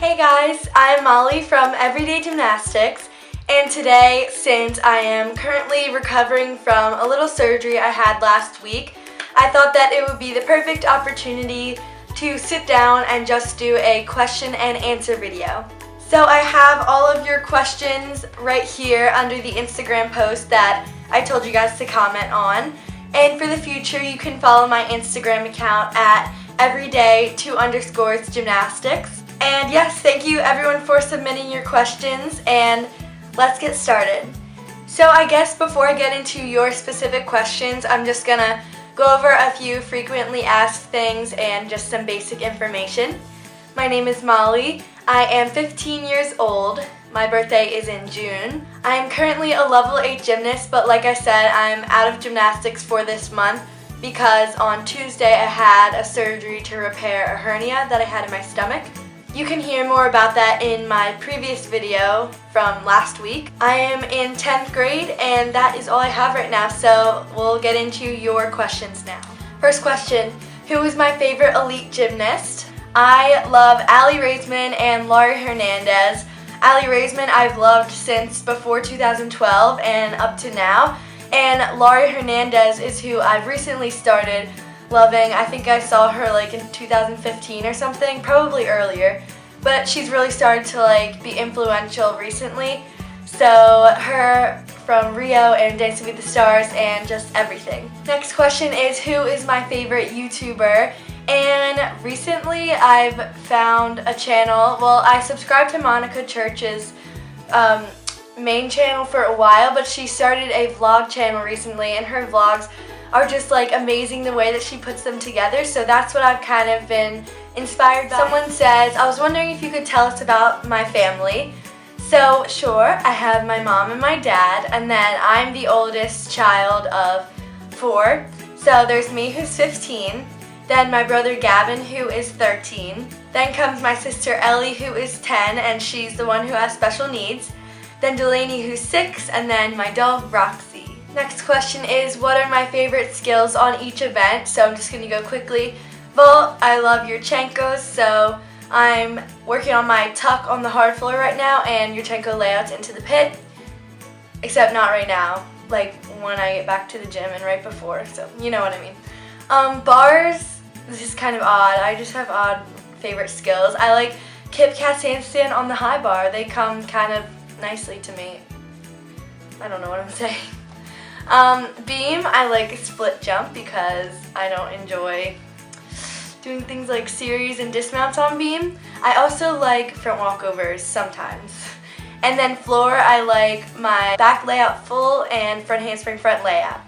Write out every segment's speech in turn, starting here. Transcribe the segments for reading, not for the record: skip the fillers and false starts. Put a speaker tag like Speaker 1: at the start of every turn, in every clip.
Speaker 1: Hey guys, I'm Molly from Everyday Gymnastics, and today, since I am currently recovering from a little surgery I had last week, I thought that it would be the perfect opportunity to sit down and just do a question and answer video. So I have all of your questions right here under the Instagram post that I told you guys to comment on. And for the future, you can follow my Instagram account at everyday2_gymnastics. And yes, thank you everyone for submitting your questions, and let's get started. So I guess before I get into your specific questions, I'm just gonna go over a few frequently asked things and just some basic information. My name is Molly. I am 15 years old. My birthday is in June. I am currently a level 8 gymnast, but like I said, I'm out of gymnastics for this month because on Tuesday I had a surgery to repair a hernia that I had in my stomach. You can hear more about that in my previous video from last week. I am in 10th grade, and that is all I have right now, so we'll get into your questions now. First question, who is my favorite elite gymnast? I love Ali Raisman and Laurie Hernandez. Ali Raisman I've loved since before 2012 and up to now, and Laurie Hernandez is who I've recently started loving. I think I saw her like in 2015 or something, probably earlier, but she's really started to like be influential recently. So her from Rio and Dancing with the Stars and just everything. Next question is, who is my favorite YouTuber? And recently I've found a channel, well, I subscribed to Monica Church's main channel for a while, but she started a vlog channel recently, and her vlogs are just like amazing the way that she puts them together, so that's what I've kind of been inspired by. Someone says, I was wondering if you could tell us about my family. So sure, I have my mom and my dad, and then I'm the oldest child of 4. So there's me, who's 15, then my brother Gavin, who is 13, then comes my sister Ellie, who is 10, and she's the one who has special needs, then Delaney, who's 6, and then my dog Roxy. Next question is, what are my favorite skills on each event? So I'm just going to go quickly. Vault, I love Yurchenkos, so I'm working on my tuck on the hard floor right now and Yurchenko layouts into the pit, except not right now, like when I get back to the gym and right before, so you know what I mean. Bars, this is kind of odd. I just have odd favorite skills. I like kip cast handstand on the high bar. They come kind of nicely to me. I don't know what I'm saying. Beam, I like split jump because I don't enjoy doing things like series and dismounts on beam. I also like front walkovers sometimes. And then floor, I like my back layout full and front handspring front layout.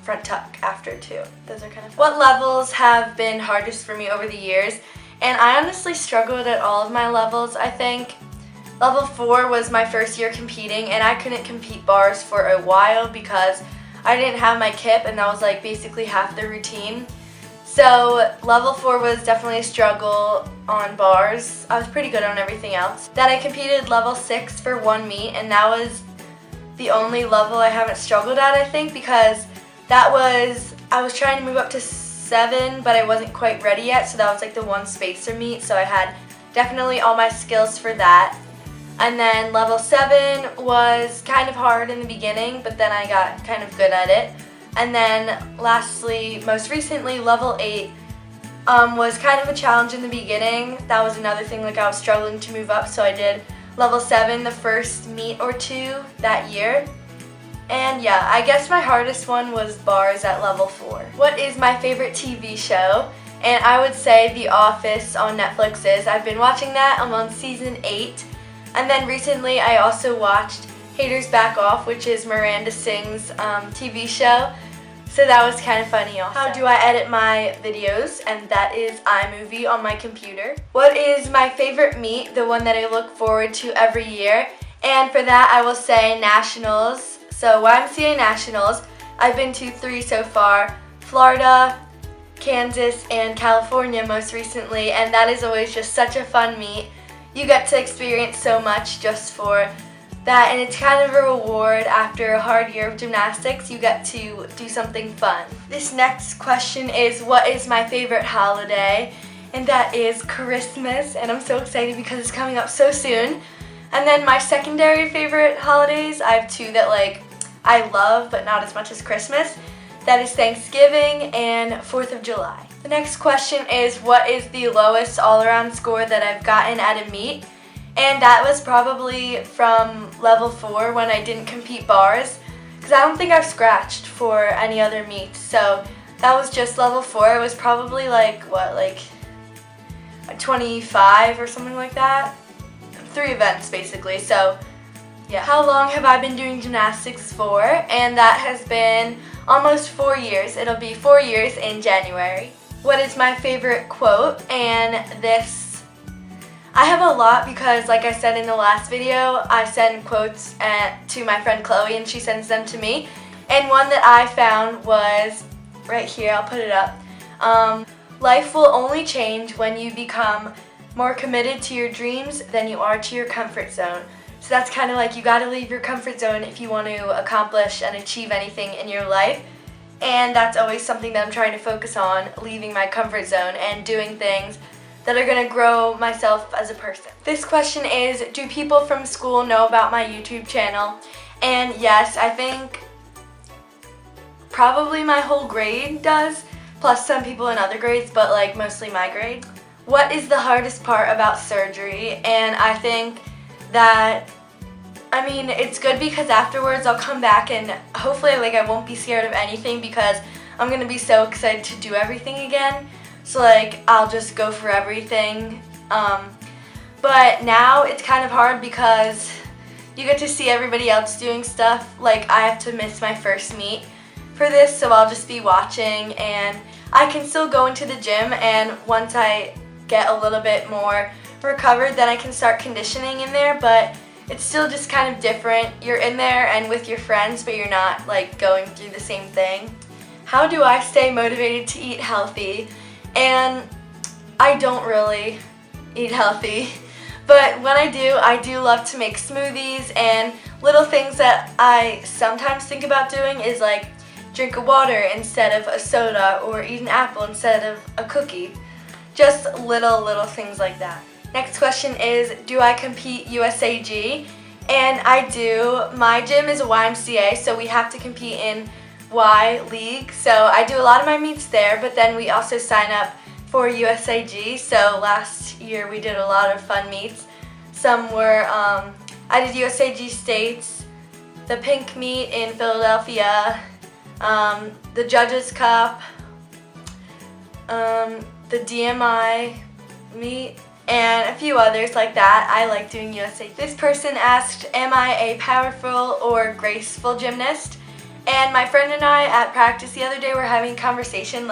Speaker 1: Front tuck after too. Those are kind of fun. What levels have been hardest for me over the years? And I honestly struggled at all of my levels, I think. Level 4 was my first year competing, and I couldn't compete bars for a while because I didn't have my kip, and that was like basically half the routine. So level 4 was definitely a struggle on bars. I was pretty good on everything else. Then I competed level 6 for one meet, and that was the only level I haven't struggled at, I think, because I was trying to move up to 7, but I wasn't quite ready yet, so that was like the one spacer meet, so I had definitely all my skills for that. And then level 7 was kind of hard in the beginning, but then I got kind of good at it. And then lastly, most recently, level 8 was kind of a challenge in the beginning. That was another thing, like I was struggling to move up, so I did level 7 the first meet or 2 that year. And yeah, I guess my hardest one was bars at level 4. What is my favorite TV show? And I would say The Office on Netflix is. I've been watching that. I'm on season 8. And then recently I also watched Haters Back Off, which is Miranda Singh's TV show. So that was kind of funny also. How do I edit my videos? And that is iMovie on my computer. What is my favorite meet, the one that I look forward to every year? And for that I will say Nationals. So YMCA Nationals, I've been to 3 so far. Florida, Kansas, and California most recently, and that is always just such a fun meet. You get to experience so much just for that, and it's kind of a reward after a hard year of gymnastics. You get to do something fun. This next question is, what is my favorite holiday? and that is Christmas, and I'm so excited because it's coming up so soon. And then my secondary favorite holidays, I have two that I love but not as much as Christmas. That is Thanksgiving and 4th of July. The next question is, what is the lowest all-around score that I've gotten at a meet? And that was probably from level 4 when I didn't compete bars, because I don't think I've scratched for any other meets. So that was just level 4. It was probably like 25 or something like that. 3 events basically. So yeah. How long have I been doing gymnastics for? And that has been almost 4 years. It'll be 4 years in January. What is my favorite quote? And I have a lot because, like I said in the last video, I send quotes to my friend Chloe and she sends them to me. And one that I found was right here, I'll put it up. Life will only change when you become more committed to your dreams than you are to your comfort zone. So that's kind of like, you gotta leave your comfort zone if you want to accomplish and achieve anything in your life. And that's always something that I'm trying to focus on, leaving my comfort zone and doing things that are going to grow myself as a person. This question is, do people from school know about my YouTube channel? And yes, I think probably my whole grade does, plus some people in other grades, but mostly my grade. What is the hardest part about surgery? And I think that, it's good because afterwards I'll come back and hopefully I won't be scared of anything because I'm going to be so excited to do everything again. So I'll just go for everything. But now it's kind of hard because you get to see everybody else doing stuff. I have to miss my first meet for this, so I'll just be watching, and I can still go into the gym, and once I get a little bit more recovered, then I can start conditioning in there, but it's still just kind of different. You're in there and with your friends, but you're not going through the same thing. How do I stay motivated to eat healthy? And I don't really eat healthy, but when I do love to make smoothies, and little things that I sometimes think about doing is drink a water instead of a soda, or eat an apple instead of a cookie. Just little things like that. Next question is, do I compete USAG? And I do. My gym is a YMCA, so we have to compete in Y League, so I do a lot of my meets there, but then we also sign up for USAG. So last year we did a lot of fun meets. Some were, I did USAG States, the Pink Meet in Philadelphia, the Judges Cup, the DMI meet, and a few others like that. I like doing USAG. This person asked, am I a powerful or graceful gymnast? And my friend and I at practice the other day were having a conversation,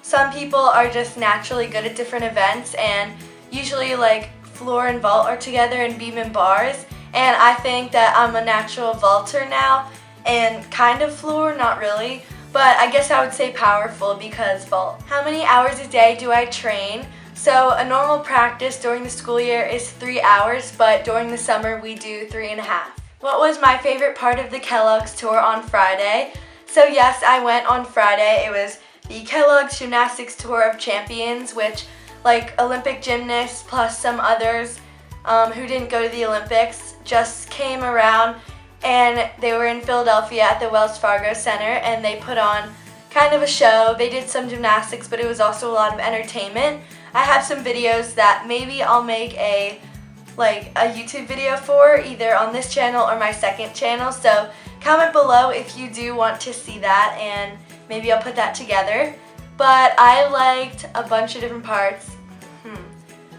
Speaker 1: some people are just naturally good at different events, and usually floor and vault are together and beam and bars, and I think that I'm a natural vaulter now and kind of floor, not really, but I guess I would say powerful because vault. How many hours a day do I train? So a normal practice during the school year is 3 hours, but during the summer we do 3.5. What was my favorite part of the Kellogg's tour on Friday? So yes, I went on Friday. It was the Kellogg's Gymnastics Tour of Champions, which Olympic gymnasts plus some others who didn't go to the Olympics just came around, and they were in Philadelphia at the Wells Fargo Center, and they put on kind of a show. They did some gymnastics, but it was also a lot of entertainment. I have some videos that maybe I'll make a YouTube video for, either on this channel or my second channel, so comment below if you do want to see that, and maybe I'll put that together. But I liked a bunch of different parts.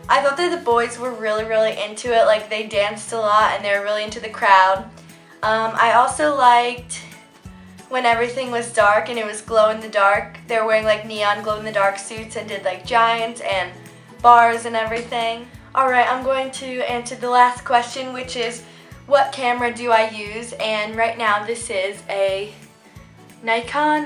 Speaker 1: I thought that the boys were really into it, they danced a lot and they were really into the crowd. I also liked when everything was dark and it was glow in the dark. They were wearing neon glow in the dark suits and did giants and bars and everything. Alright, I'm going to answer the last question, which is, what camera do I use? And right now this is a Nikon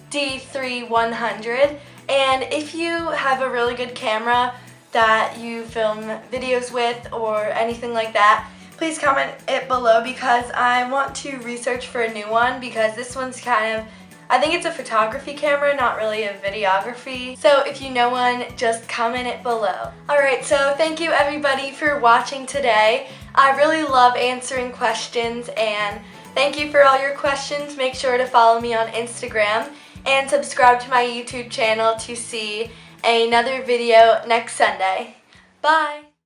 Speaker 1: D3100. And if you have a really good camera that you film videos with or anything like that, please comment it below because I want to research for a new one because this one's kind of I think it's a photography camera, not really a videography. So if you know one, just comment it below. Alright, so thank you everybody for watching today. I really love answering questions, and thank you for all your questions. Make sure to follow me on Instagram and subscribe to my YouTube channel to see another video next Sunday. Bye!